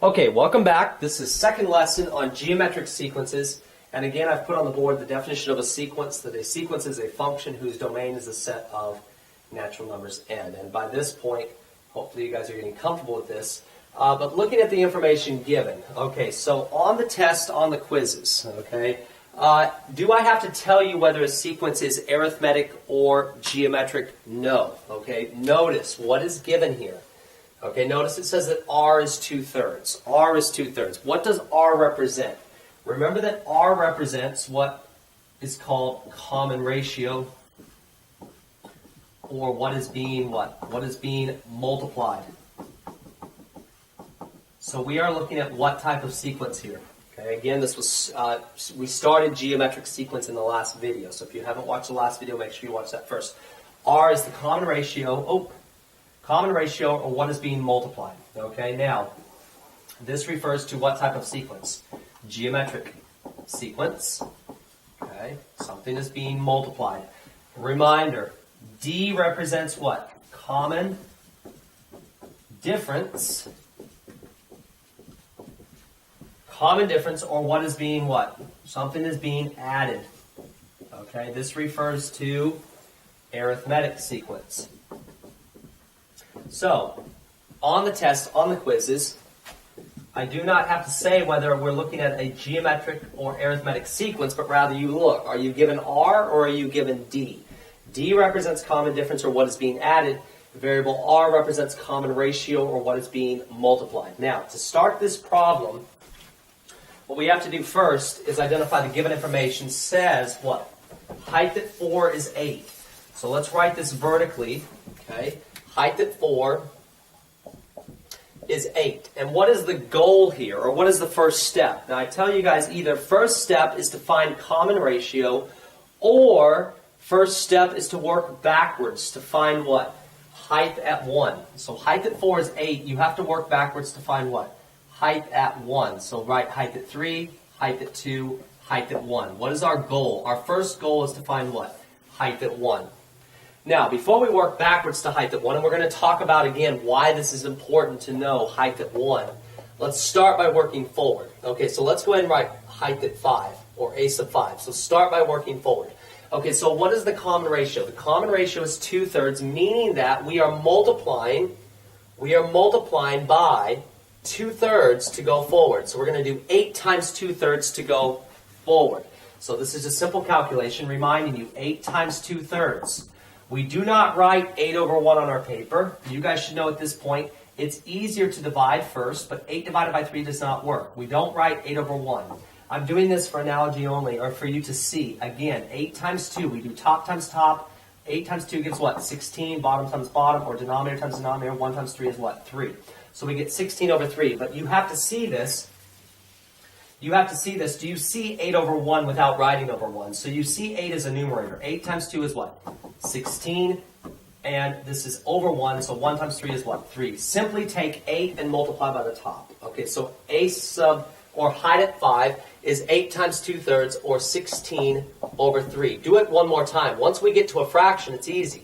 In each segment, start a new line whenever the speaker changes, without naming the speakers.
Okay, welcome back. This is second lesson on geometric sequences. And again, I've put on the board the definition of a sequence, that a sequence is a function whose domain is a set of natural numbers n. And by this point, hopefully you guys are getting comfortable with this. But looking at the information given, okay, so on the test, on the quizzes, okay, do I have to tell you whether a sequence is arithmetic or geometric? No. Okay, notice what is given here. Okay, notice it says that R is 2/3. R is 2/3. What does R represent? Remember that R represents what is called common ratio, or what is being what? What is being multiplied. So we are looking at what type of sequence here? Okay, again, this was we started geometric sequence in the last video. So if you haven't watched the last video, make sure you watch that first. R is the common ratio. Common ratio, or what is being multiplied. Okay, now, this refers to what type of sequence? Geometric sequence. Okay, something is being multiplied. Reminder, D represents what? Common difference. Common difference, or what is being what? Something is being added. Okay, this refers to arithmetic sequence. So, on the test, on the quizzes, I do not have to say whether we're looking at a geometric or arithmetic sequence, but rather you look. Are you given R or are you given D? D represents common difference, or what is being added. The variable R represents common ratio, or what is being multiplied. Now, to start this problem, what we have to do first is identify the given information. Says what? Height at 4 is 8. So let's write this vertically. Okay. Height at 4 is 8. And what is the goal here, or what is the first step? Now I tell you guys, either first step is to find common ratio, or first step is to work backwards to find what? Height at 1. So height at 4 is 8. You have to work backwards to find what? Height at 1. So write height at 3, height at 2, height at 1. What is our goal? Our first goal is to find what? Height at 1. Now, before we work backwards to height at 1, and we're going to talk about again why this is important to know height at 1, let's start by working forward. Okay, so let's go ahead and write height at 5, or a sub 5. So start by working forward. Okay, so what is the common ratio? The common ratio is 2/3, meaning that we are multiplying by 2/3 to go forward. So we're going to do 8 times 2/3 to go forward. So this is a simple calculation reminding you 8 times 2/3. We do not write 8 over 1 on our paper. You guys should know at this point, it's easier to divide first, but 8 divided by 3 does not work. We don't write 8 over 1. I'm doing this for analogy only, or for you to see. Again, 8 times 2, we do top times top. 8 times 2 gives what? 16, bottom times bottom, or denominator times denominator. 1 times 3 is what? 3. So we get 16 over 3, but you have to see this. You have to see this. Do you see 8 over 1 without writing over 1? So you see 8 as a numerator. 8 times 2 is what? 16. And this is over 1, so 1 times 3 is what? 3. Simply take 8 and multiply by the top. Okay, so a sub, or height at 5, is 8 times 2/3, or 16 over 3. Do it one more time. Once we get to a fraction, it's easy.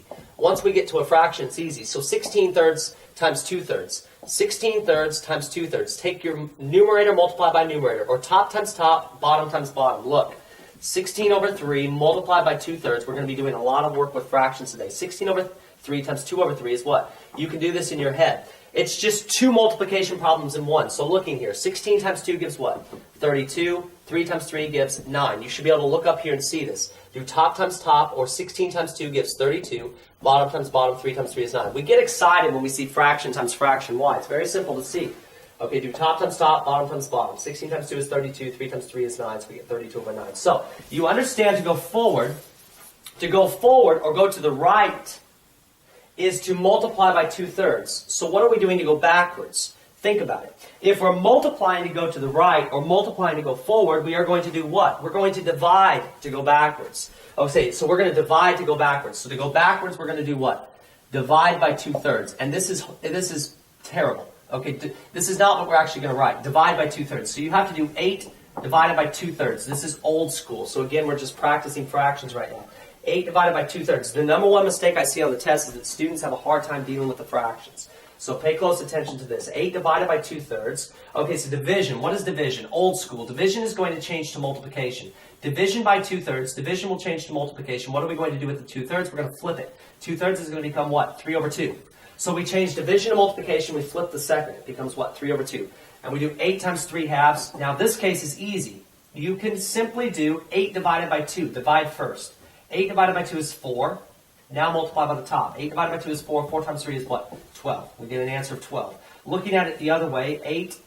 So 16/3 times 2/3. 16/3 times 2/3. Take your numerator, multiply by numerator, or top times top, bottom times bottom. Look, 16 over 3 multiplied by 2/3. We're going to be doing a lot of work with fractions today. 16 over 3 times 2 over 3 is what? You can do this in your head. It's just 2 multiplication problems in one. So looking here, 16 times 2 gives what? 32. 3 times 3 gives 9. You should be able to look up here and see this. Do top times top, or 16 times 2 gives 32. Bottom times bottom, 3 times 3 is 9. We get excited when we see fraction times fraction. Why? It's very simple to see. Okay, do top times top, bottom times bottom. 16 times 2 is 32, 3 times 3 is 9, so we get 32 over 9. So, you understand to go forward or go to the right is to multiply by 2/3. So what are we doing to go backwards? Think about it. If we're multiplying to go to the right or multiplying to go forward, we are going to do what? We're going to divide to go backwards. Okay, so we're going to divide to go backwards. So to go backwards, we're going to do what? Divide by 2/3. And this is terrible. Okay, this is not what we're actually going to write. Divide by 2/3. So you have to do 8 divided by 2/3. This is old school. So again, we're just practicing fractions right now. 8 divided by 2/3. The number one mistake I see on the test is that students have a hard time dealing with the fractions. So pay close attention to this. 8 divided by 2/3. Okay, so division. What is division? Old school. Division is going to change to multiplication. Division by 2/3. Division will change to multiplication. What are we going to do with the 2/3? We're going to flip it. 2/3 is going to become what? 3/2. So we change division to multiplication. We flip the second. It becomes what? 3/2. And we do 8 times 3/2. Now this case is easy. You can simply do 8 divided by 2. Divide first. 8 divided by 2 is 4. Now multiply by the top. 8 divided by 2 is 4. 4 times 3 is what? 12. We get an answer of 12. Looking at it the other way, 8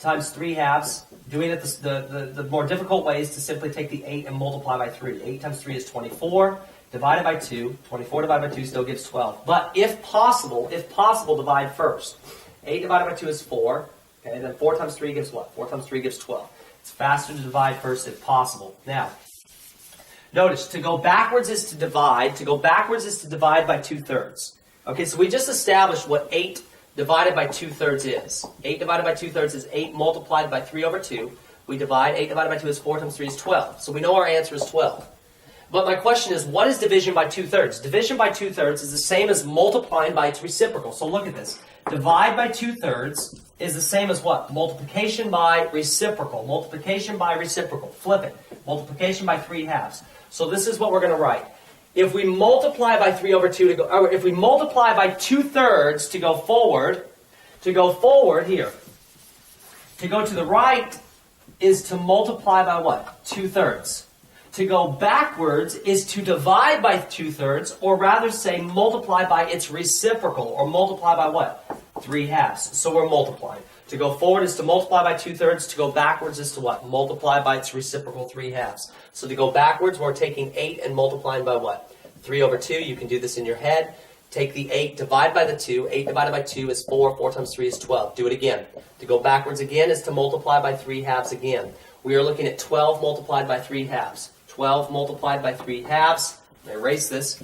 times 3/2. Doing it the more difficult way is to simply take the 8 and multiply by 3. 8 times 3 is 24. Divided by 2. 24 divided by 2 still gives 12. But if possible, divide first. 8 divided by 2 is 4. Okay, then 4 times 3 gives what? 4 times 3 gives 12. It's faster to divide first if possible. Now, notice, to go backwards is to divide. To go backwards is to divide by 2/3. Okay, so we just established what 8 divided by 2/3 is. 8 divided by 2/3 is 8 multiplied by 3/2. We divide. 8 divided by 2 is 4 times 3 is 12. So we know our answer is 12. But my question is, what is division by 2/3? Division by 2/3 is the same as multiplying by its reciprocal. So look at this. Divide by 2/3 is the same as what? Multiplication by reciprocal. Multiplication by reciprocal. Flip it. Multiplication by 3/2. So this is what we're going to write. If we multiply by 3/2 to go, or if we multiply by 2/3 to go forward here, to go to the right is to multiply by what? 2/3. To go backwards is to divide by 2/3, or rather say multiply by its reciprocal, or multiply by what? 3/2. So we're multiplying. To go forward is to multiply by 2/3. To go backwards is to what? Multiply by its reciprocal 3/2. So to go backwards, we're taking 8 and multiplying by what? 3/2. You can do this in your head. Take the 8, divide by the 2. 8 divided by 2 is 4. 4 times 3 is 12. Do it again. To go backwards again is to multiply by 3/2 again. We are looking at 12 multiplied by 3/2. 12 multiplied by 3/2. Erase this.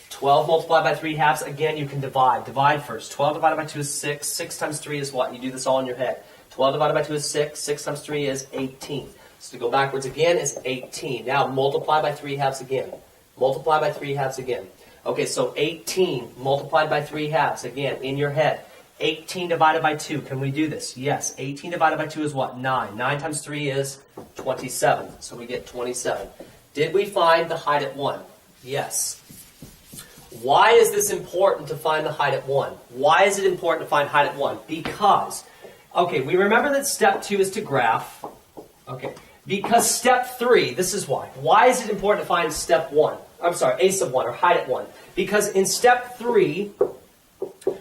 12 multiplied by 3/2. Again, you can divide. Divide first. 12 divided by 2 is 6. 6 times 3 is what? You do this all in your head. 12 divided by 2 is 6. 6 times 3 is 18. So to go backwards again is 18. Now multiply by 3/2 again. Multiply by 3/2 again. Okay, so 18 multiplied by 3/2. Again, in your head. 18 divided by 2. Can we do this? Yes. 18 divided by 2 is what? 9. 9 times 3 is 27. So we get 27. Did we find the height at 1? Yes. Why is this important to find the height at 1? Why is it important to find height at 1? Because, okay, we remember that step 2 is to graph. Okay, because step 3, this is why. Why is it important to find step 1? I'm sorry, a sub 1, or height at 1. Because in step 3,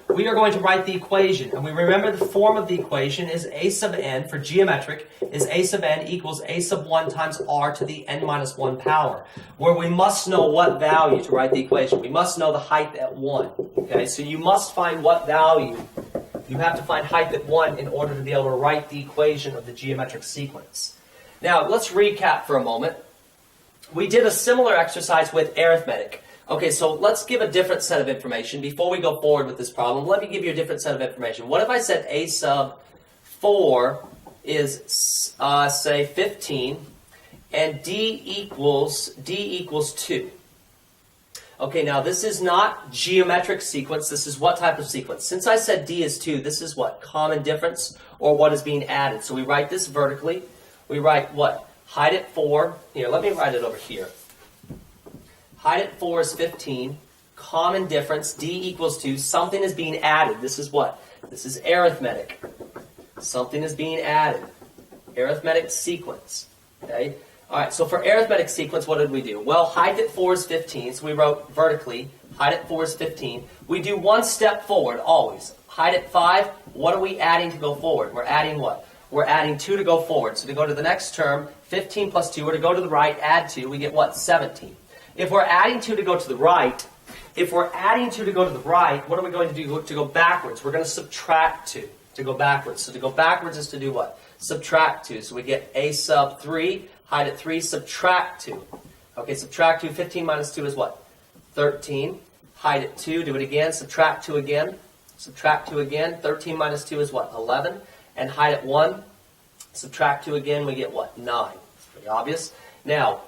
we are going to write the equation. And we remember the form of the equation is a sub n, for geometric, is a sub n equals a sub 1 times r to the n minus 1 power. Where we must know what value to write the equation. We must know the height at 1. Okay, so you must find what value. You have to find height at 1 in order to be able to write the equation of the geometric sequence. Now, let's recap for a moment. We did a similar exercise with arithmetic. Okay, so let's give a different set of information. Before we go forward with this problem, let me give you a different set of information. What if I said a sub 4 is, say, 15, and d equals 2? Okay, now this is not geometric sequence. This is what type of sequence? Since I said d is 2, this is what? Common difference, or what is being added. So we write this vertically. We write what? Height at 4. Here, let me write it over here. Height at 4 is 15. Common difference, d equals 2. Something is being added. This is what? This is arithmetic. Something is being added. Arithmetic sequence. Okay? All right, so for arithmetic sequence, what did we do? Well, height at 4 is 15, so we wrote vertically. Height at 4 is 15. We do one step forward, always. Height at 5, what are we adding to go forward? We're adding what? We're adding 2 to go forward. So to go to the next term, 15 plus 2, or to go to the right, add 2, we get what? 17. If we're adding 2 to go to the right, what are we going to do to go backwards? We're going to subtract 2 to go backwards. So to go backwards is to do what? Subtract 2. So we get a sub 3, height at 3, subtract 2. Okay, subtract 2, 15 minus 2 is what? 13. Height at 2, do it again, subtract 2 again. Subtract 2 again, 13 minus 2 is what? 11. And height at 1, subtract 2 again, we get what? 9. It's pretty obvious. Now,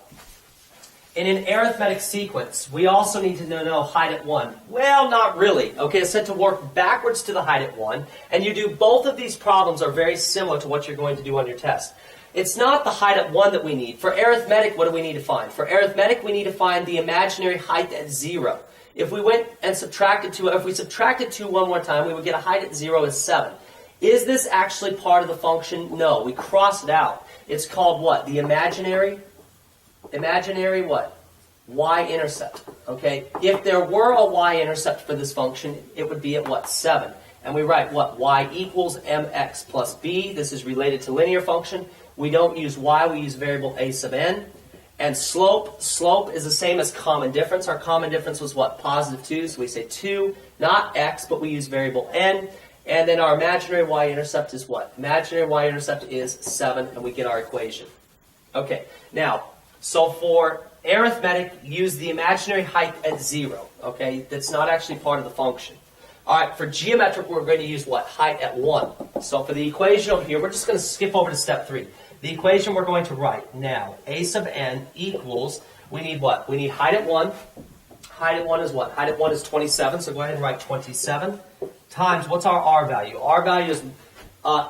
in an arithmetic sequence, we also need to know height at 1. Well, not really. Okay, it's said to work backwards to the height at 1, and you do both of these problems are very similar to what you're going to do on your test. It's not the height at 1 that we need. For arithmetic, what do we need to find? For arithmetic, we need to find the imaginary height at 0. If we went and subtracted 2, if we subtracted 2 one more time, we would get a height at 0 as 7. Is this actually part of the function? No, we cross it out. It's called what? The imaginary what? Y-intercept. Okay? If there were a y-intercept for this function, it would be at what? 7. And we write what? Y equals mx plus b. This is related to linear function. We don't use y, we use variable a sub n. And slope is the same as common difference. Our common difference was what? Positive 2, so we say 2, not x, but we use variable n. And then our imaginary y-intercept is what? Imaginary y-intercept is 7, and we get our equation. Okay, now, so for arithmetic, use the imaginary height at 0. Okay, that's not actually part of the function. All right, for geometric, we're going to use what? Height at 1. So for the equation over here, we're just going to skip over to step 3. The equation we're going to write now, a sub n equals, we need what? We need height at 1. Height at 1 is what? Height at 1 is 27, so go ahead and write 27 times, what's our r value? R value is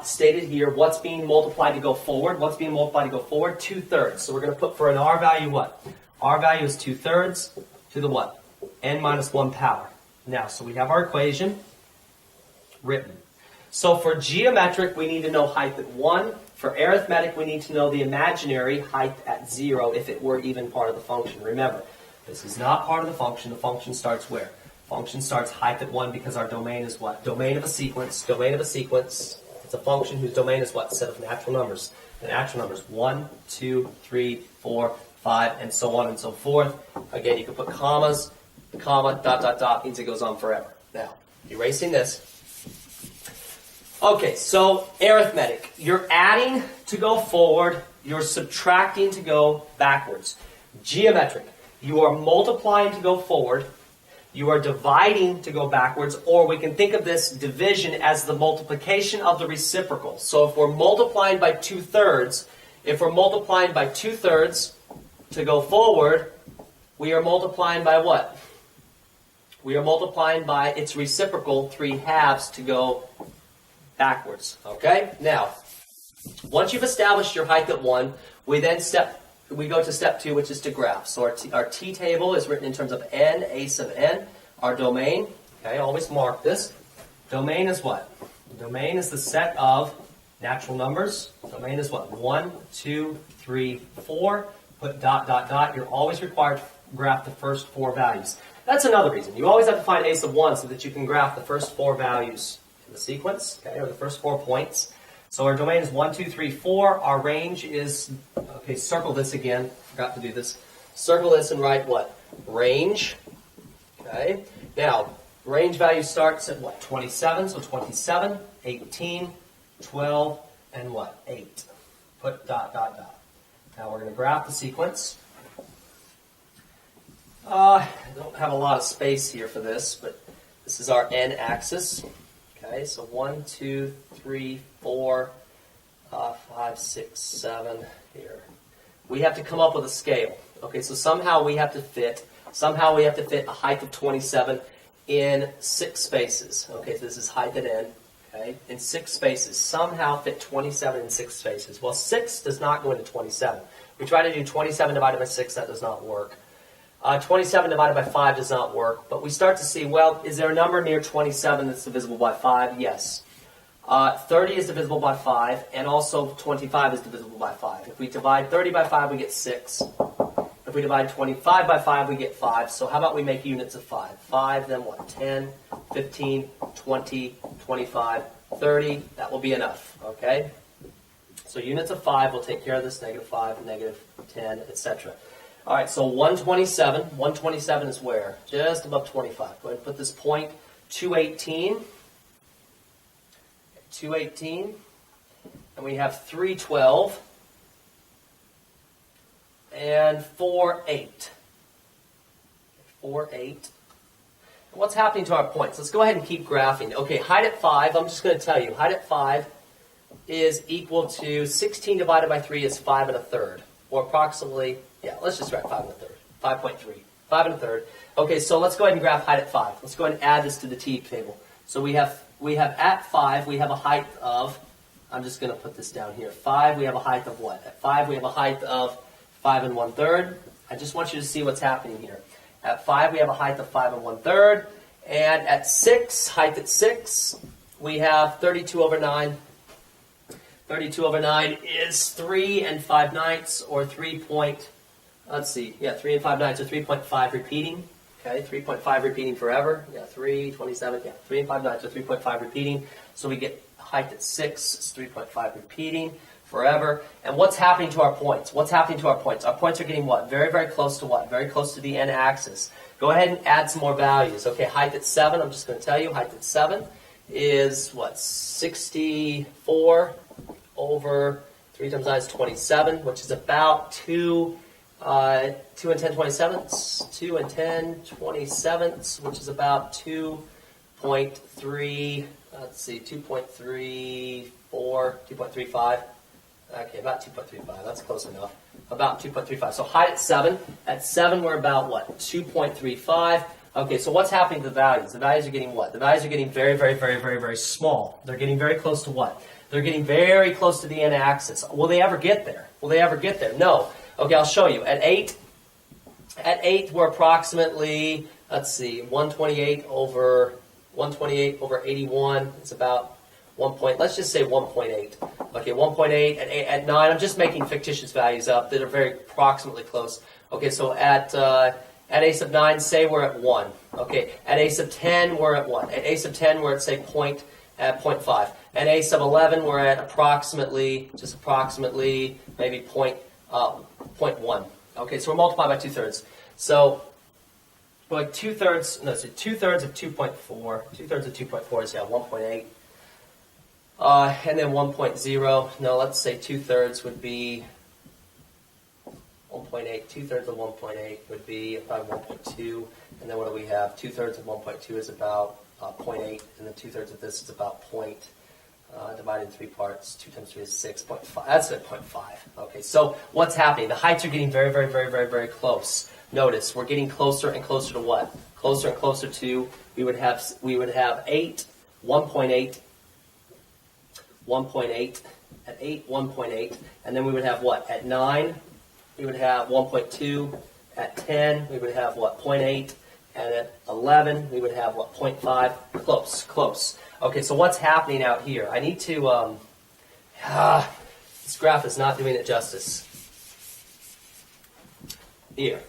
stated here, what's being multiplied to go forward? What's being multiplied to go forward? 2/3. So we're going to put for an r value what? R value is 2/3 to the what? N minus 1 power. Now, so we have our equation written. So for geometric, we need to know height at 1. For arithmetic, we need to know the imaginary height at 0 if it were even part of the function. Remember, this is not part of the function. The function starts where? Function starts height at 1 because our domain is what? Domain of a sequence. Domain of a sequence. It's a function whose domain is what? Set of natural numbers. The natural numbers 1, 2, 3, 4, 5, and so on and so forth. Again, you can put commas, comma, dot, dot, dot, means it goes on forever. Now, erasing this. Okay, so arithmetic. You're adding to go forward. You're subtracting to go backwards. Geometric. You are multiplying to go forward. You are dividing to go backwards, or we can think of this division as the multiplication of the reciprocal. So if we're multiplying by 2/3, to go forward, we are multiplying by what? We are multiplying by its reciprocal, 3/2, to go backwards. Okay? Now, once you've established your height at 1, we go to step 2, which is to graph. So our t table is written in terms of n, a sub n. Our domain, okay, always mark this. Domain is what? Domain is the set of natural numbers. Domain is what? 1, 2, 3, 4. Put dot, dot, dot. You're always required to graph the first 4 values. That's another reason. You always have to find a sub 1 so that you can graph the first 4 values in the sequence, okay, or the first 4 points. So our domain is 1, 2, 3, 4. Our range is, okay, circle this again. Forgot to do this. Circle this and write what? Range. Okay. Now, range value starts at what? 27. So 27, 18, 12, and what? 8. Put dot, dot, dot. Now we're going to graph the sequence. I don't have a lot of space here for this, but this is our n-axis. Okay, so 1, 2, 3, 4, 5, 6, 7 here. We have to come up with a scale. Okay, so somehow we have to fit a height of 27 in 6 spaces. Okay, so this is height at n. Okay, in 6 spaces. Somehow fit 27 in 6 spaces. Well, 6 does not go into 27. We try to do 27 divided by 6. That does not work. 27 divided by 5 does not work, but we start to see, well, is there a number near 27 that's divisible by 5? Yes. 30 is divisible by 5, and also 25 is divisible by 5. If we divide 30 by 5, we get 6. If we divide 25 by 5, we get 5. So how about we make units of 5? 5, then what? 10, 15, 20, 25, 30. That will be enough, okay? So units of 5 will take care of this, -5, -10, etc. All right, so 127. 127 is where? Just above 25. Go ahead and put this point. 218. 218. And we have 312. And 48. 48. And what's happening to our points? Let's go ahead and keep graphing. Okay, height at 5, I'm just going to tell you. Height at 5 is equal to 16 divided by 3 is 5 1/3. Or approximately, yeah, let's just write 5 1/3. 5.3. 5 1/3. Okay, so let's go ahead and graph height at 5. Let's go ahead and add this to the t table. So we have at 5, we have a height of, I'm just going to put this down here. 5, we have a height of what? At 5, we have a height of 5 1/3. I just want you to see what's happening here. At 5, we have a height of 5 1/3. And at 6, height at 6, we have 32 over 9. 32 over 9 is 3 5/9, or 3 point, let's see, yeah, 3 5/9, or 3.5 repeating. Okay, 3.5 repeating forever. Yeah, 3, 27, yeah, 3 5/9, or 3.5 repeating. So we get height at 6 is 3.5 repeating forever. And what's happening to our points? What's happening to our points? Our points are getting what? Very, very close to what? Very close to the n-axis. Go ahead and add some more values. Okay, height at 7, I'm just going to tell you, height at 7 is what? 64 over 3 times 9 is 27, which is about 2 and 10 27ths. 2 and 10 27ths, which is about 2.3, let's see, 2.34, 2.35. Okay, about 2.35. That's close enough. About 2.35. So height at 7. At 7, we're about what? 2.35. Okay, so what's happening to the values? The values are getting what? The values are getting very, very, very, very, very small. They're getting very close to what? They're getting very close to the n-axis. Will they ever get there? Will they ever get there? No. Okay, I'll show you. At 8, we're approximately, let's see, 128 over 81. It's about 1 point, let's just say 1.8. Okay, 1.8 at 9. I'm just making fictitious values up that are very approximately close. Okay, so at a sub 9, say we're at 1. Okay, at a sub 10, we're at what? At a sub 10, we're at, say, 0.5. At a sub 11, we're at approximately, maybe 0.1. Okay, so we're multiplying by 2/3. So, like 2/3, no, so 2/3 of 2.4. 2/3 of 2.4 is, yeah, 1.8. And then 1.0, no, let's say 2/3 would be 1.8. 2/3 of 1.8 would be about 1.2. And then what do we have? 2/3 of 1.2 is about 0.8. And then 2/3 of this is about divided in 3 parts. 2 times 3 is 6.5. That's at 0.5. Okay, so what's happening? The heights are getting very, very, very, very, very close. Notice, we're getting closer and closer to what? Closer and closer to, we would have 8, 1.8, 1.8, at 8, 1.8, and then we would have what? At 9, we would have 1.2, at 10, we would have what? 0.8, and at 11, we would have what? 0.5, close, close. Okay, so what's happening out here? I need to, this graph is not doing it justice. Here.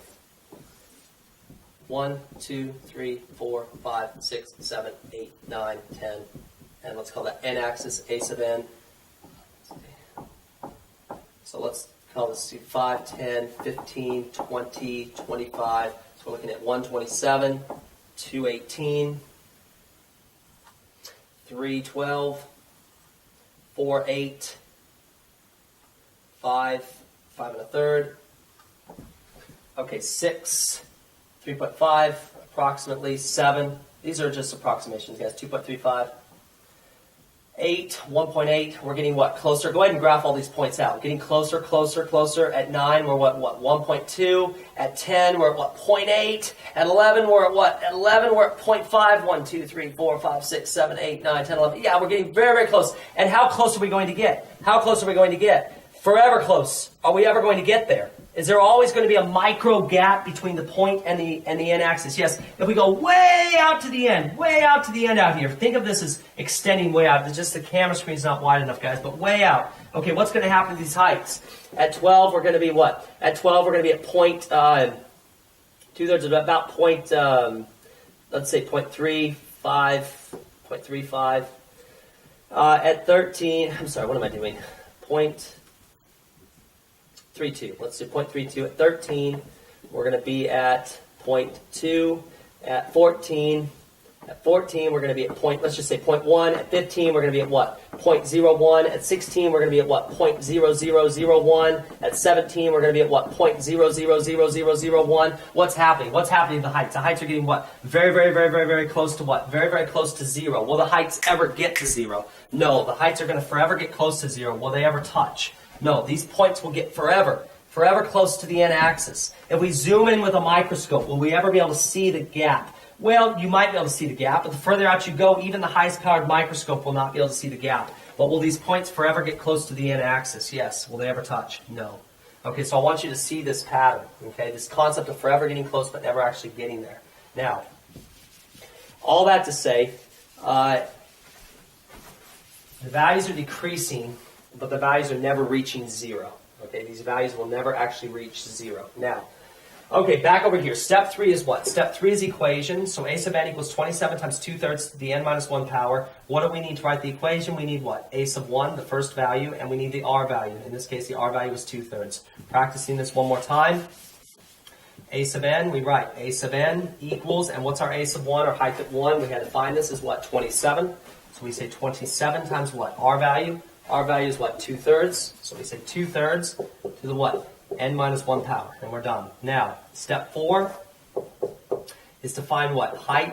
1, 2, 3, 4, 5, 6, 7, 8, 9, 10, and let's call that n-axis, a sub n. So let's call this 5, 10, 15, 20, 25. So we're looking at 127, 218, 312, 4, 8, 5, 5 1/3. Okay, 6, 3.5, approximately 7. These are just approximations, guys. 2.35. 8, 1.8, we're getting what? Closer. Go ahead and graph all these points out. Getting closer, closer, closer. At 9, we're what? 1.2. At 10, we're at what? 0.8. At 11, we're at what? At 11, we're at 0.5. 1, 2, 3, 4, 5, 6, 7, 8, 9, 10, 11. Yeah, we're getting very, very close. And how close are we going to get? How close are we going to get? Forever close. Are we ever going to get there? Is there always going to be a micro gap between the point and the n-axis? Yes. If we go way out to the end out here, think of this as extending way out. It's just the camera screen's not wide enough, guys, but way out. Okay, what's going to happen to these heights? At 12, we're going to be what? At 12, we're going to be at point, 2/3 of about point, let's say 0.35, 0.35. At 13, I'm sorry, what am I doing? 0.32. Let's do 0.32 at 13. We're going to be at 0.2 at 14. At 14, we're going to be at let's just say 0.1. At 15, we're going to be at what? 0.01. At 16, we're going to be at what? 0.0001. At 17, we're going to be at what? 0.000001. What's happening? What's happening to the heights? The heights are getting what? Very, very, very, very, very close to what? Very, very close to 0. Will the heights ever get to 0? No, the heights are going to forever get close to 0. Will they ever touch? No, these points will get forever forever close to the n-axis. If we zoom in with a microscope, will we ever be able to see the gap? Well, you might be able to see the gap, but the further out you go, even the highest powered microscope will not be able to see the gap. But will these points forever get close to the n-axis? Yes. Will they ever touch? No. Okay, so I want you to see this pattern, okay, this concept of forever getting close but never actually getting there. Now, all that to say, the values are decreasing, but the values are never reaching 0. Okay, these values will never actually reach 0. Now, okay, back over here. Step 3 is what? Step 3 is equation. So a sub n equals 27 times 2/3 to the n minus 1 power. What do we need to write the equation? We need what? A sub 1, the first value, and we need the r value. In this case, the r value is 2/3. Practicing this one more time. A sub n, we write a sub n equals, and what's our a sub 1, or height at 1? We had to find this is what? 27. So we say 27 times what? R value. R value is what? 2/3. So we say 2/3 to the what? N minus 1 power. And we're done. Now, step 4 is to find what? Height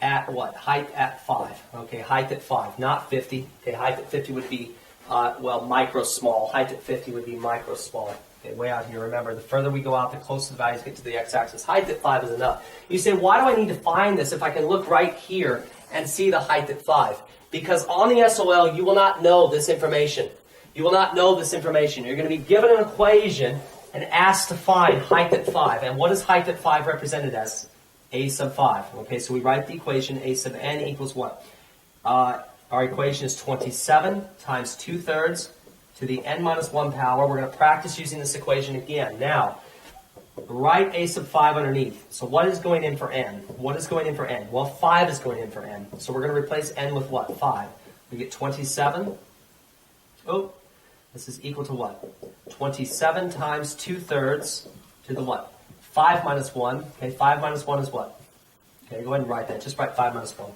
at what? Height at 5. Okay, height at 5, not 50. Okay, height at 50 would be, well, micro small. Height at 50 would be micro small. Okay, way out here. Remember, the further we go out, the closer the values get to the x-axis. Height at 5 is enough. You say, why do I need to find this if I can look right here and see the height at 5? Because on the SOL, you will not know this information. You will not know this information. You're going to be given an equation and asked to find height at 5. And what is height at 5 represented as? A sub 5. Okay, so we write the equation a sub n equals what? Our equation is 27 times 2/3 to the n minus 1 power. We're going to practice using this equation again. Now, write a sub 5 underneath. So what is going in for n? What is going in for n? Well, 5 is going in for n. So we're going to replace n with what? 5. We get 27. Oh, this is equal to what? 27 times 2/3 to the what? 5 minus 1. Okay, 5 minus 1 is what? Okay, go ahead and write that. Just write 5 minus 1.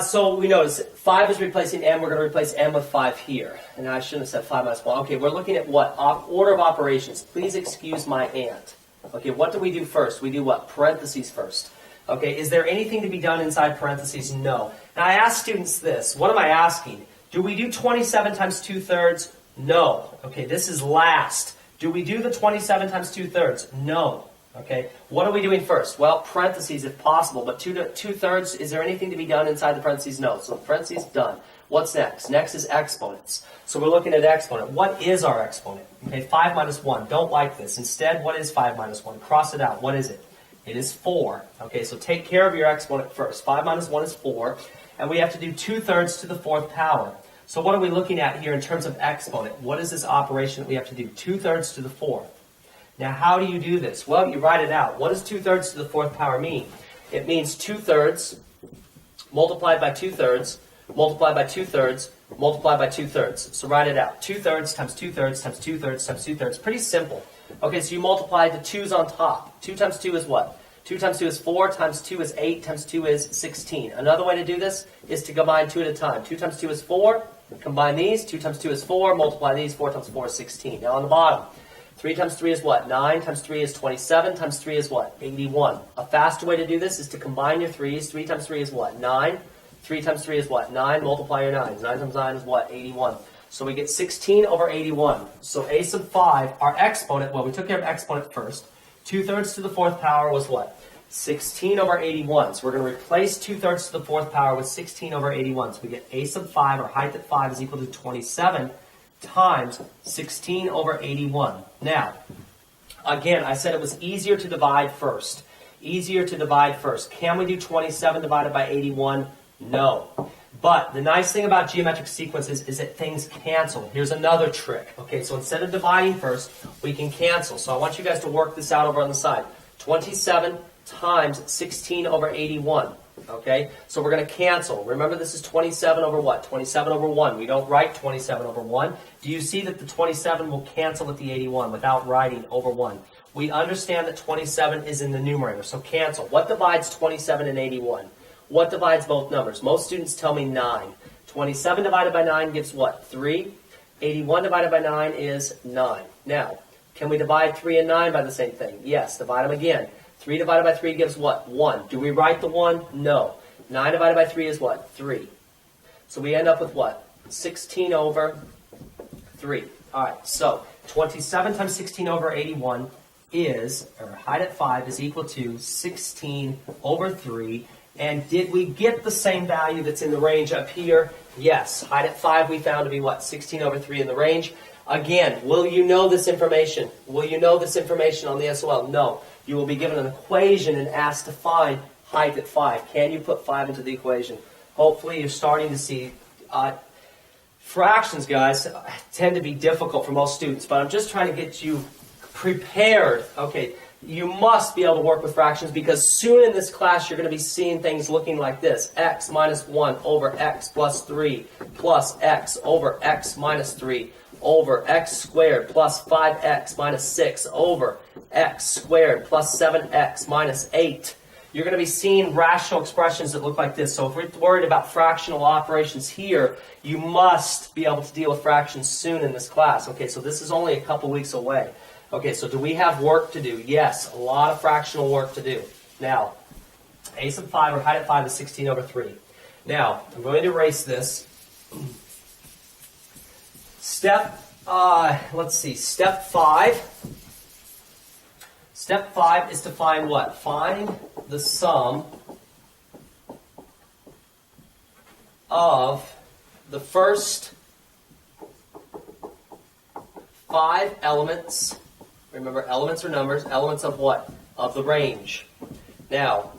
So we notice 5 is replacing n. We're going to replace n with 5 here. And I shouldn't have said 5 minus 1. Okay, we're looking at what? Order of operations. Please excuse my aunt. Okay, what do we do first? We do what? Parentheses first. Okay, is there anything to be done inside parentheses? No. Now I ask students this. What am I asking? Do we do 27 times 2/3? No. Okay, this is last. Do we do the 27 times 2/3? No. Okay, what are we doing first? Well, parentheses if possible, but 2/3, is there anything to be done inside the parentheses? No. So parentheses, done. What's next? Next is exponents. So we're looking at exponent. What is our exponent? Okay, 5 minus 1. Don't like this. Instead, what is 5 minus 1? Cross it out. What is it? It is 4. Okay, so take care of your exponent first. 5 minus 1 is 4. And we have to do 2/3 to the 4th power. So what are we looking at here in terms of exponent? What is this operation that we have to do? 2/3 to the 4th. Now, how do you do this? Well, you write it out. What does 2/3 to the 4th power mean? It means 2/3 multiplied by 2/3 multiplied by 2/3 multiplied by 2/3. So write it out. 2/3 times 2/3 times 2/3 times 2/3. Pretty simple. Okay, so you multiply the 2's on top. 2 times 2 is what? 2 times 2 is 4, times 2 is 8, times 2 is 16. Another way to do this is to combine 2 at a time. 2 times 2 is 4. Combine these. 2 times 2 is 4. Multiply these. 4 times 4 is 16. Now on the bottom, 3 times 3 is what? 9 times 3 is 27 times 3 is what? 81. A faster way to do this is to combine your 3's. 3 times 3 is what? 9. 3 times 3 is what? 9. Multiply your 9's. 9 times 9 is what? 81. So we get 16 over 81. So a sub 5, our exponent, well, we took care of exponent first. 2/3 to the 4th power was what? 16 over 81. So we're going to replace 2/3 to the 4th power with 16 over 81. So we get a sub 5, or height at 5, is equal to 27 times 16 over 81. Now, again, I said it was easier to divide first. Easier to divide first. Can we do 27 divided by 81? No. But the nice thing about geometric sequences is that things cancel. Here's another trick. Okay, so instead of dividing first, we can cancel. So I want you guys to work this out over on the side. 27 times 16 over 81. Okay, so we're going to cancel. Remember, this is 27 over what? 27 over 1. We don't write 27 over 1. Do you see that the 27 will cancel with the 81 without writing over 1? We understand that 27 is in the numerator, so cancel. What divides 27 and 81? What divides both numbers? Most students tell me 9. 27 divided by 9 gives what? 3. 81 divided by 9 is 9. Now, can we divide 3 and 9 by the same thing? Yes, divide them again. 3 divided by 3 gives what? 1. Do we write the 1? No. 9 divided by 3 is what? 3. So we end up with what? 16 over 3. All right, so 27 times 16 over 81 is, or height at 5 is equal to 16 over 3. And did we get the same value that's in the range up here? Yes. Height at 5 we found to be what? 16 over 3 in the range. Again, will you know this information? Will you know this information on the SOL? No. You will be given an equation and asked to find height at 5. Can you put 5 into the equation? Hopefully you're starting to see fractions, guys, tend to be difficult for most students, but I'm just trying to get you prepared. Okay, you must be able to work with fractions because soon in this class you're going to be seeing things looking like this. X minus 1 over x plus 3 plus x over x minus 3 over x squared plus 5x minus 6 over x squared plus 7x minus 8. You're going to be seeing rational expressions that look like this. So if we're worried about fractional operations here, you must be able to deal with fractions soon in this class. Okay, so this is only a couple weeks away. Okay, so do we have work to do? Yes, a lot of fractional work to do. Now, a sub 5 or height at 5 is 16 over 3. Now, I'm going to erase this. Let's see, step 5. Step 5 is to find what? Find the sum of the first 5 elements. Remember, elements are numbers. Elements of what? Of the range. Now,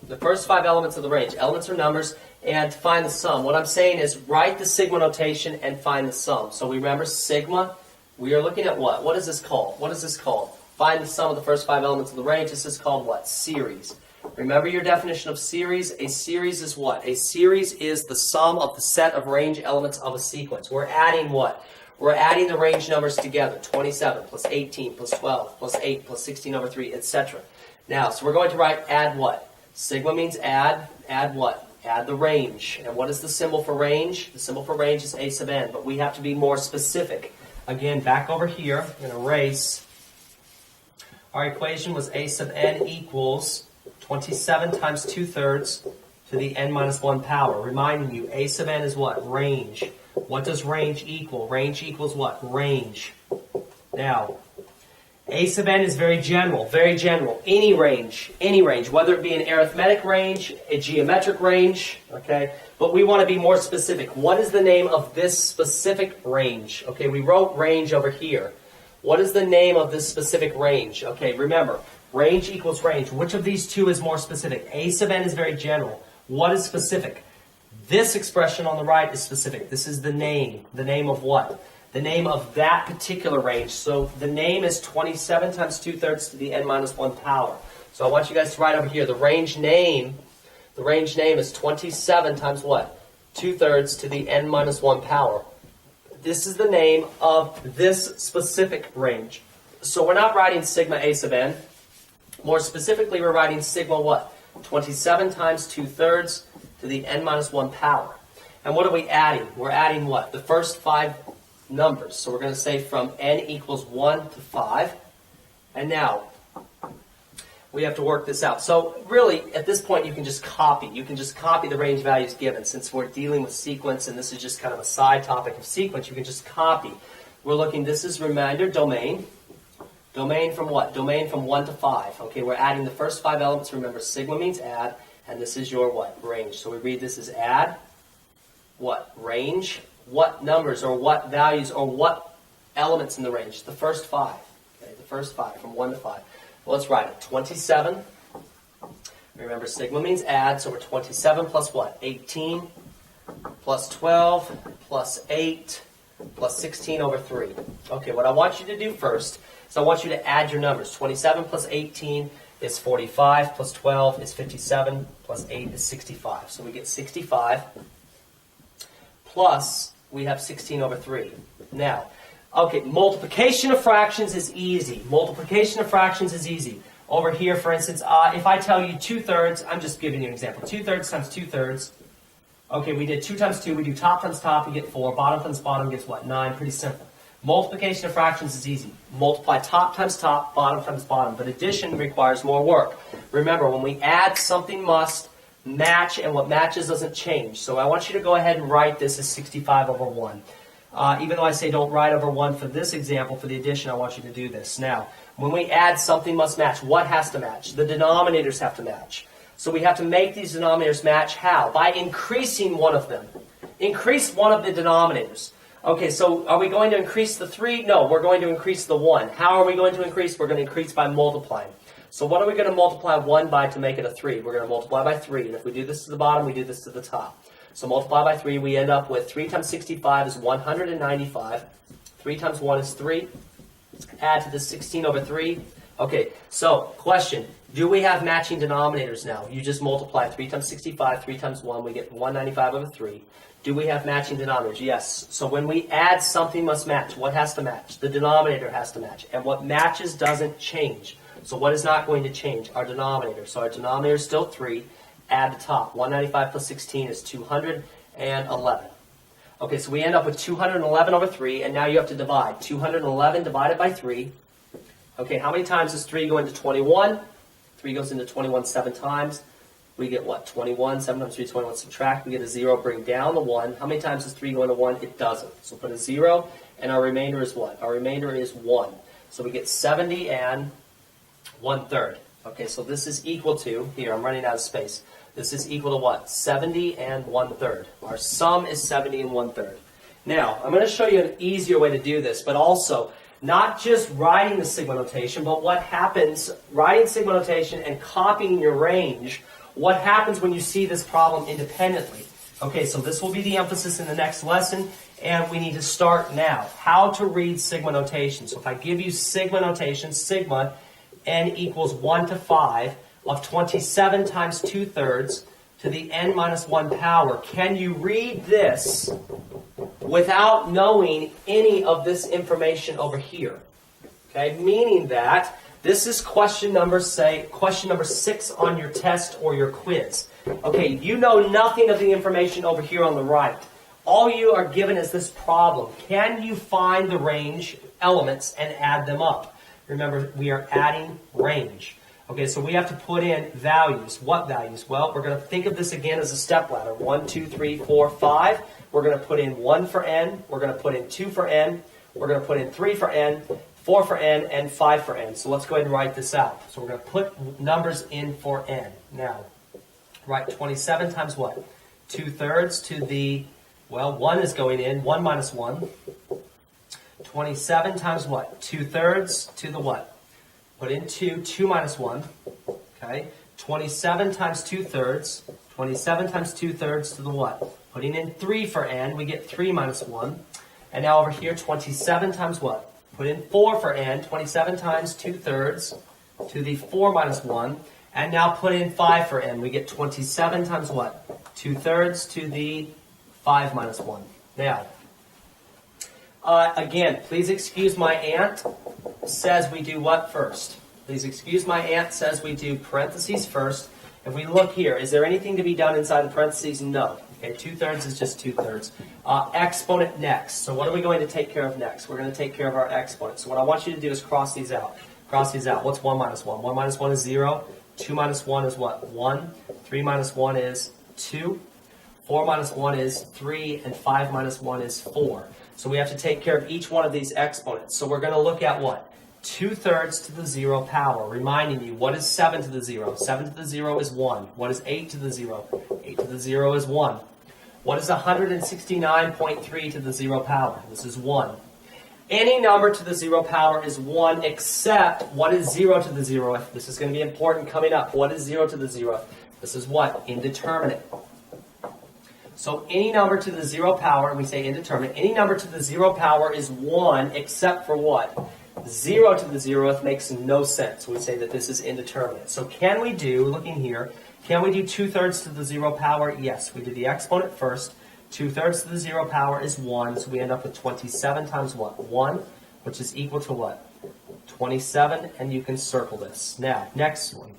the first 5 elements of the range. Elements are numbers. And to find the sum, what I'm saying is write the sigma notation and find the sum. So we remember sigma. We are looking at what? What is this called? What is this called? Find the sum of the first 5 elements of the range. This is called what? Series. Remember your definition of series. A series is what? A series is the sum of the set of range elements of a sequence. We're adding what? We're adding the range numbers together. 27 plus 18 plus 12 plus 8 plus 16 over 3, etc. Now, so we're going to write add what? Sigma means add. Add what? Add the range. And what is the symbol for range? The symbol for range is a sub n, but we have to be more specific. Again, back over here, I'm going to erase. Our equation was a sub n equals 27 times 2/3 to the n minus 1 power. Reminding you, a sub n is what? Range. What does range equal? Range equals what? Range. Now, a sub n is very general, very general. Any range, whether it be an arithmetic range, a geometric range, okay? But we want to be more specific. What is the name of this specific range? Okay, we wrote range over here. What is the name of this specific range? Okay, remember, range equals range. Which of these two is more specific? A sub n is very general. What is specific? This expression on the right is specific. This is the name. The name of what? The name of that particular range. So the name is 27 times 2/3 to the n minus 1 power. So I want you guys to write over here, the range name is 27 times what? 2/3 to the n minus 1 power. This is the name of this specific range. So we're not writing sigma a sub n. More specifically, we're writing sigma what? 27 times 2/3 to the n minus 1 power. And what are we adding? We're adding what? The first 5 numbers. So we're going to say from n equals 1 to 5. And now, we have to work this out. So really, at this point, you can just copy. You can just copy the range values given. Since we're dealing with sequence, and this is just kind of a side topic of sequence, you can just copy. We're looking, this is reminder domain. Domain from what? Domain from 1 to 5. Okay, we're adding the first 5 elements. Remember, sigma means add, and this is your what? Range. So we read this as add, what? Range. What numbers or what values or what elements in the range? The first 5. Okay, the first 5 from 1 to 5. Well, let's write it. 27. Remember, sigma means add, so we're 27 plus what? 18 plus 12 plus 8 plus 16 over 3. Okay, what I want you to do first is I want you to add your numbers. 27 plus 18 is 45, plus 12 is 57, plus 8 is 65. So we get 65 plus we have 16 over 3. Now, okay, multiplication of fractions is easy. Multiplication of fractions is easy. Over here, for instance, if I tell you 2/3, I'm just giving you an example. 2/3 times 2/3. Okay, we did 2 times 2. We do top times top, we get 4. Bottom times bottom gets what? 9. Pretty simple. Multiplication of fractions is easy. Multiply top times top, bottom times bottom. But addition requires more work. Remember, when we add, something must match, and what matches doesn't change. So I want you to go ahead and write this as 65 over 1. Even though I say don't write over 1 for this example, for the addition, I want you to do this. Now, when we add, something must match. What has to match? The denominators have to match. So we have to make these denominators match how? By increasing one of them. Increase one of the denominators. Okay, so are we going to increase the 3? No, we're going to increase the 1. How are we going to increase? We're going to increase by multiplying. So what are we going to multiply 1 by to make it a 3? We're going to multiply by 3. And if we do this to the bottom, we do this to the top. So multiply by 3, we end up with 3 times 65 is 195. 3 times 1 is 3. Add to the 16 over 3. Okay, so question. Do we have matching denominators now? You just multiply 3 times 65, 3 times 1, we get 195 over 3. Do we have matching denominators? Yes. So when we add, something must match. What has to match? The denominator has to match. And what matches doesn't change. So what is not going to change? Our denominator. So our denominator is still 3. Add the top. 195 plus 16 is 211. Okay, so we end up with 211 over 3, and now you have to divide. 211 divided by 3. Okay, how many times does 3 go into 21? 3 goes into 21 7 times. We get what? 21. 7 times 3 is 21. Subtract. We get a 0. Bring down the 1. How many times does 3 go into 1? It doesn't. So put a 0, and our remainder is what? Our remainder is 1. So we get 70 and 1/3. Okay, so this is equal to, here, I'm running out of space. This is equal to what? 70 and 1/3. Our sum is 70 and 1/3. Now, I'm going to show you an easier way to do this, but also not just writing the sigma notation, but what happens, writing sigma notation and copying your range, what happens when you see this problem independently. Okay, so this will be the emphasis in the next lesson, and we need to start now. How to read sigma notation. So if I give you sigma notation, sigma, n equals 1 to 5 of 27 times 2/3 to the n minus 1 power, can you read this without knowing any of this information over here? Okay, meaning that this is question number 6 on your test or your quiz. Okay, you know nothing of the information over here on the right. All you are given is this problem. Can you find the range elements and add them up? Remember, we are adding range. Okay, so we have to put in values. What values? Well, we're going to think of this again as a stepladder. 1, 2, 3, 4, 5. We're going to put in 1 for n. We're going to put in 2 for n. We're going to put in 3 for n, 4 for n, and 5 for n. So let's go ahead and write this out. So we're going to put numbers in for n. Now, write 27 times what? 2/3 to the, well, 1 is going in. 1 minus 1. 27 times what? 2/3 to the what? Put in 2. 2 minus 1. Okay. 27 times 2/3. 27 times 2/3 to the what? Putting in 3 for n, we get 3 minus 1. And now over here, 27 times what? Put in 4 for n. 27 times 2/3 to the 4 minus 1. And now put in 5 for n. We get 27 times what? 2/3 to the 5 minus 1. Now, again, please excuse my aunt says we do what first? Please excuse my aunt says we do parentheses first. If we look here, is there anything to be done inside the parentheses? No. Okay, 2/3 is just 2/3. Exponent next. So what are we going to take care of next? We're going to take care of our exponent. So what I want you to do is cross these out. Cross these out. What's 1 minus 1? 1 minus 1 is 0. 2 minus 1 is what? 1. 3 minus 1 is 2. 4 minus 1 is 3. And 5 minus 1 is 4. So we have to take care of each one of these exponents. So we're going to look at what? 2/3 to the 0 power. Reminding you, what is 7 to the 0? 7 to the 0 is 1. What is 8 to the 0? 8 to the 0 is 1. What is 169.3 to the 0 power? This is 1. Any number to the 0 power is 1 except what is 0 to the 0th? This is going to be important coming up. What is 0 to the 0th? This is what? Indeterminate. So any number to the 0 power, and we say indeterminate, any number to the 0 power is 1 except for what? 0 to the 0th makes no sense. We say that this is indeterminate. So can we do, looking here, can we do 2/3 to the 0 power? Yes, we did the exponent first. 2/3 to the 0 power is 1, so we end up with 27 times what? 1, which is equal to what? 27, and you can circle this. Now, next one.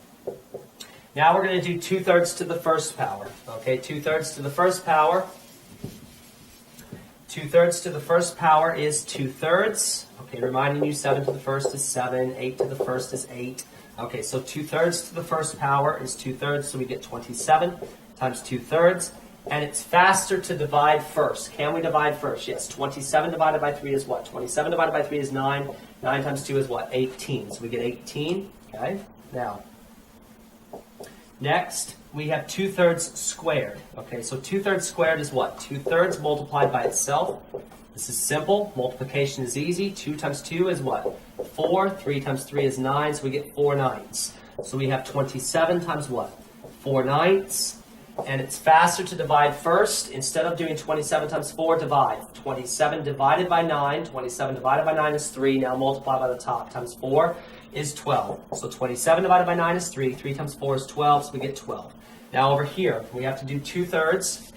Now we're going to do 2/3 to the first power. Okay, 2/3 to the first power. 2/3 to the first power is 2/3. Okay, reminding you 7 to the first is 7, 8 to the first is 8. Okay, so 2/3 to the first power is 2/3, so we get 27 times 2/3. and it's faster to divide first. Can we divide first? Yes. 27 divided by 3 is what? 27 divided by 3 is 9. 9 times 2 is what? 18. So we get 18. Okay. Now, next we have 2/3 squared. Okay, so 2/3 squared is what? 2/3 multiplied by itself. This is simple. Multiplication is easy. 2 times 2 is what? 4. 3 times 3 is 9. So we get 4 ninths. So we have 27 times what? 4 ninths. And it's faster to divide first. Instead of doing 27 times 4, divide. 27 divided by 9. 27 divided by 9 is 3. Now multiply by the top. Times 4 is 12. So 27 divided by 9 is 3. 3 times 4 is 12. So we get 12. Now over here, we have to do 2/3.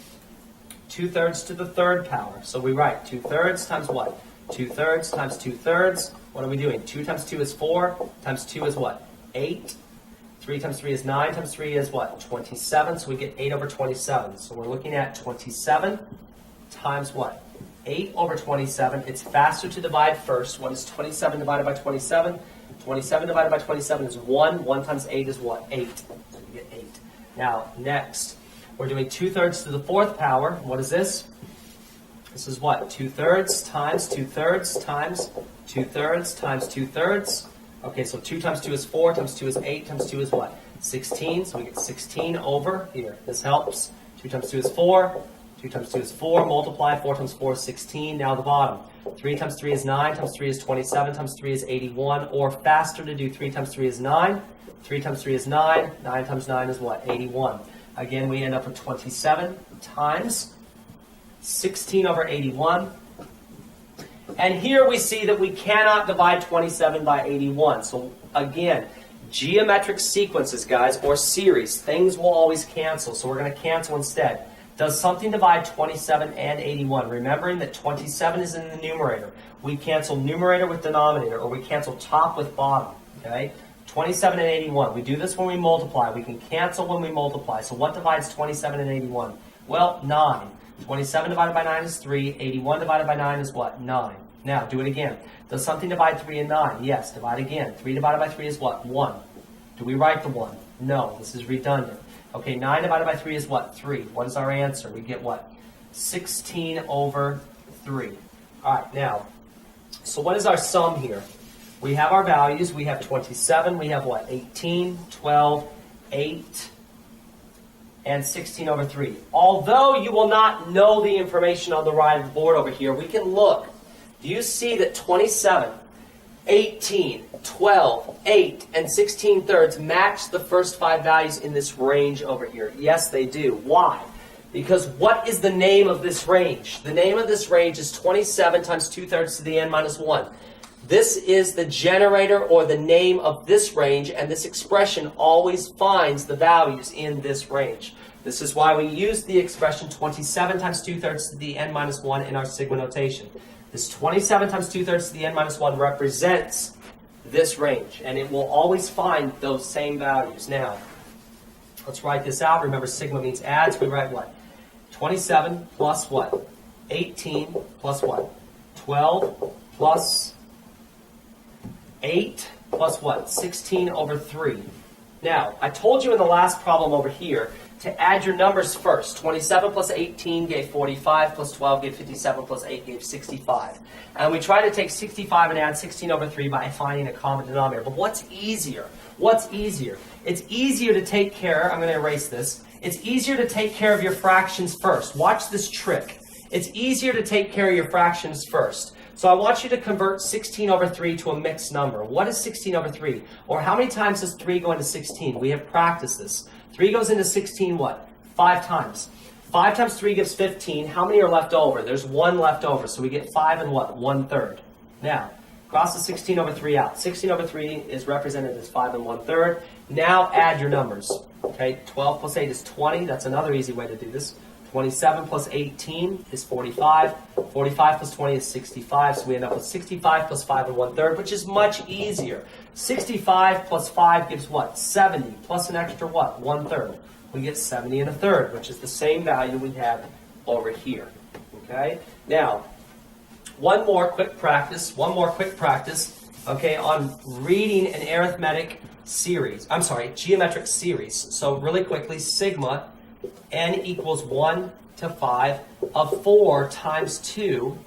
2/3 to the third power. So we write 2/3 times what? 2/3 times 2/3. What are we doing? 2 times 2 is 4. Times 2 is what? 8. 3 times 3 is 9. Times 3 is what? 27. So we get 8 over 27. So we're looking at 27 times what? 8 over 27. It's faster to divide first. What is 27 divided by 27? 27 divided by 27 is 1. 1 times 8 is what? 8. So we get 8. Now, next, we're doing 2/3 to the fourth power. What is this? This is what? 2/3 times 2/3 times 2/3 times 2/3. Okay, so 2 times 2 is 4, times 2 is 8, times 2 is what? 16. So we get 16 over here. This helps. 2 times 2 is 4. 2 times 2 is 4. Multiply. 4 times 4 is 16. Now the bottom. 3 times 3 is 9. Times 3 is 27. Times 3 is 81. Or faster to do 3 times 3 is 9. 3 times 3 is 9. 9 times 9 is what? 81. Again, we end up with 27 times 16 over 81. And here we see that we cannot divide 27 by 81. So again, geometric sequences, guys, or series, things will always cancel. So we're going to cancel instead. Does something divide 27 and 81? Remembering that 27 is in the numerator. We cancel numerator with denominator, or we cancel top with bottom. Okay? 27 and 81. We do this when we multiply. We can cancel when we multiply. So what divides 27 and 81? Well, 9. 27 divided by 9 is 3. 81 divided by 9 is what? 9. Now, do it again. Does something divide 3 and 9? Yes, divide again. 3 divided by 3 is what? 1. Do we write the 1? No, this is redundant. Okay, 9 divided by 3 is what? 3. What is our answer? We get what? 16 over 3. All right, now, so what is our sum here? We have our values. We have 27. We have what? 18, 12, 8, and 16 over 3. Although you will not know the information on the right of the board over here, we can look. Do you see that 27, 18, 12, 8, and 16/3 match the first 5 values in this range over here? Yes, they do. Why? Because what is the name of this range? The name of this range is 27 times 2/3 to the n minus 1. This is the generator or the name of this range, and this expression always finds the values in this range. This is why we use the expression 27 times 2/3 to the n minus 1 in our sigma notation. This 27 times 2/3 to the n minus 1 represents this range, and it will always find those same values. Now, let's write this out. Remember, sigma means add, so we write what? 27 plus what? 18 plus what? 12 plus 8 plus what? 16 over 3. Now, I told you in the last problem over here to add your numbers first. 27 plus 18 gave 45, plus 12 gave 57, plus 8 gave 65. And we try to take 65 and add 16 over 3 by finding a common denominator. But what's easier? What's easier? It's easier to take care, I'm going to erase this. It's easier to take care of your fractions first. Watch this trick. It's easier to take care of your fractions first. So I want you to convert 16 over 3 to a mixed number. What is 16 over 3? Or how many times does 3 go into 16? We have practiced this. 3 goes into 16 what? 5 times. 5 times 3 gives 15. How many are left over? There's 1 left over. So we get 5 and what? 1/3. Now, cross the 16 over 3 out. 16 over 3 is represented as 5 and 1/3. Now add your numbers. Okay, 12 plus 8 is 20. That's another easy way to do this. 27 plus 18 is 45. 45 plus 20 is 65. So we end up with 65 plus 5 and 1/3, which is much easier. 65 plus 5 gives what? 70 plus an extra what? 1/3. We get 70 and 1/3, which is the same value we have over here. Okay? Now, one more quick practice, okay, on reading an arithmetic series. I'm sorry, geometric series. So really quickly, sigma n equals 1 to 5 of 4 times 2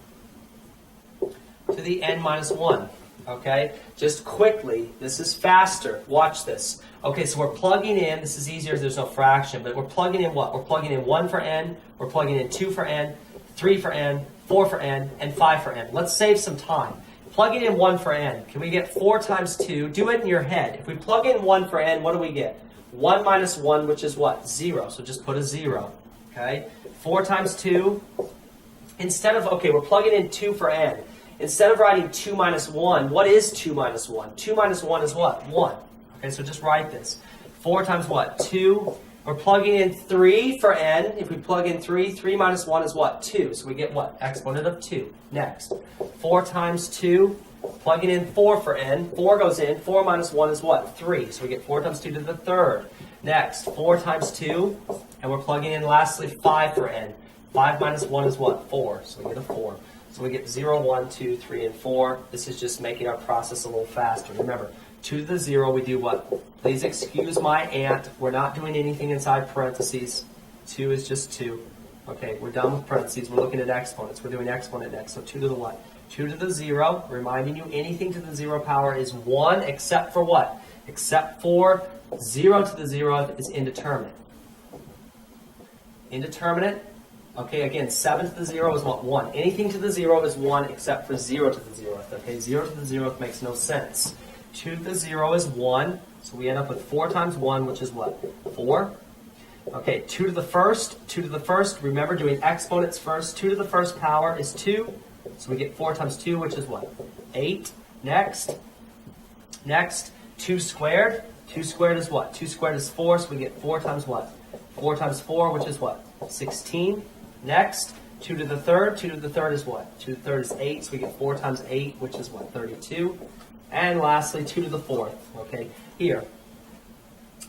to the n minus 1. Okay, just quickly, this is faster. Watch this. Okay, so we're plugging in, this is easier, there's no fraction, but we're plugging in what? We're plugging in 1 for n, we're plugging in 2 for n, 3 for n, 4 for n, and 5 for n. Let's save some time. Plugging in 1 for n, can we get 4 times 2? Do it in your head. If we plug in 1 for n, what do we get? 1 minus 1, which is what? 0. So just put a 0. Okay? 4 times 2. Instead of, okay, we're plugging in 2 for n. Instead of writing 2 minus 1, what is 2 minus 1? 2 minus 1 is what? 1. Okay, so just write this. 4 times what? 2. We're plugging in 3 for n. If we plug in 3, 3 minus 1 is what? 2. So we get what? Exponent of 2. Next. 4 times 2. Plugging in 4 for n. 4 goes in. 4 minus 1 is what? 3. So we get 4 times 2 to the third. Next. 4 times 2. And we're plugging in lastly 5 for n. 5 minus 1 is what? 4. So we get a 4. So we get 0, 1, 2, 3, and 4. This is just making our process a little faster. Remember, 2 to the 0, we do what? Please excuse my aunt. We're not doing anything inside parentheses. 2 is just 2. Okay, we're done with parentheses. We're looking at exponents. We're doing exponent next. So 2 to the what? 2 to the 0. Reminding you, anything to the 0 power is 1 except for what? Except for 0 to the 0 is indeterminate. Indeterminate. Okay, again, 7 to the 0 is what? 1. Anything to the 0 is 1 except for 0 to the 0th. Okay, 0 to the 0th makes no sense. 2 to the 0 is 1. So we end up with 4 times 1, which is what? 4. Okay, 2 to the first. 2 to the first. Remember doing exponents first. 2 to the first power is 2. So we get 4 times 2, which is what? 8. Next. Next. 2 squared. 2 squared is what? 2 squared is 4. So we get 4 times what? 4 times 4, which is what? 16. Next, 2 to the third. 2 to the third is what? 2 to the third is 8, so we get 4 times 8, which is what? 32. And lastly, 2 to the fourth. Okay, here.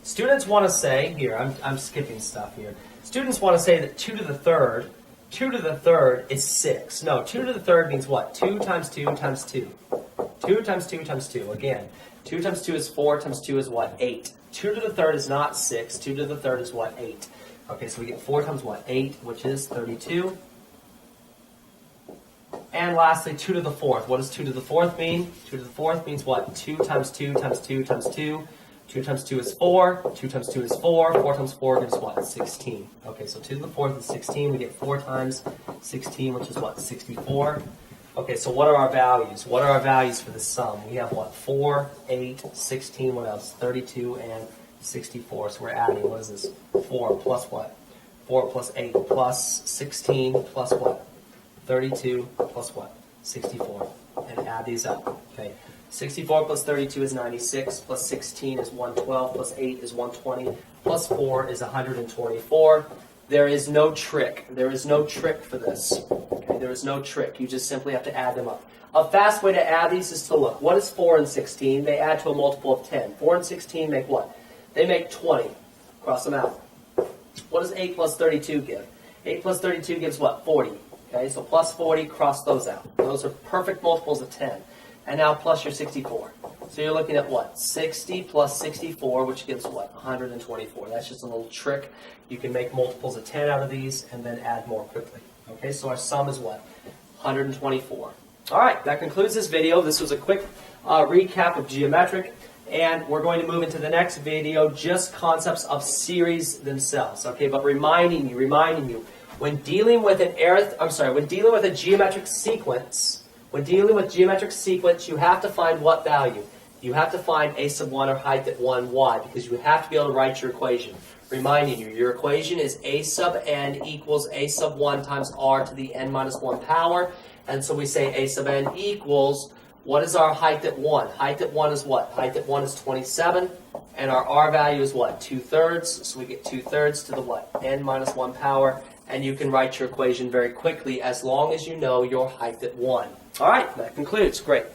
Students want to say, here, I'm skipping stuff here. Students want to say that 2 to the third is 6. No, 2 to the third means what? 2 times 2 times 2. 2 times 2 times 2. Again, 2 times 2 is 4 times 2 is what? 8. 2 to the third is not 6. 2 to the third is what? 8. Okay, so we get 4 times what? 8, which is 32. And lastly, 2 to the fourth. What does 2 to the fourth mean? 2 to the fourth means what? 2 times 2 times 2 times 2. 2 times 2 is 4. 2 times 2 is 4. 4 times 4 gives what? 16. Okay, so 2 to the fourth is 16. We get 4 times 16, which is what? 64. Okay, so what are our values? What are our values for the sum? We have what? 4, 8, 16, what else? 32, and 64. So we're adding, what is this? 4 plus what? 4 plus 8 plus 16 plus what? 32 plus what? 64. And add these up. Okay. 64 plus 32 is 96, plus 16 is 112, plus 8 is 120, plus 4 is 124. There is no trick. There is no trick for this. Okay, there is no trick. You just simply have to add them up. A fast way to add these is to look. What is 4 and 16? They add to a multiple of 10. 4 and 16 make what? They make 20. Cross them out. What does 8 plus 32 give? 8 plus 32 gives what? 40. Okay, so plus 40, cross those out. Those are perfect multiples of 10. And now plus your 64. So you're looking at what? 60 plus 64, which gives what? 124. That's just a little trick. You can make multiples of 10 out of these and then add more quickly. Okay, so our sum is what? 124. All right, that concludes this video. This was a quick recap of geometric. And we're going to move into the next video, just concepts of series themselves. Okay, but reminding you, when dealing with a geometric sequence, you have to find what value? You have to find a sub 1 or height at 1. Why? Because you have to be able to write your equation. Reminding you, your equation is a sub n equals a sub 1 times r to the n minus 1 power. And so we say a sub n equals, what is our height at 1? Height at 1 is what? Height at 1 is 27. And our r value is what? 2/3. So we get 2/3 to the what? N minus 1 power. And you can write your equation very quickly as long as you know your height at 1. All right, that concludes. Great.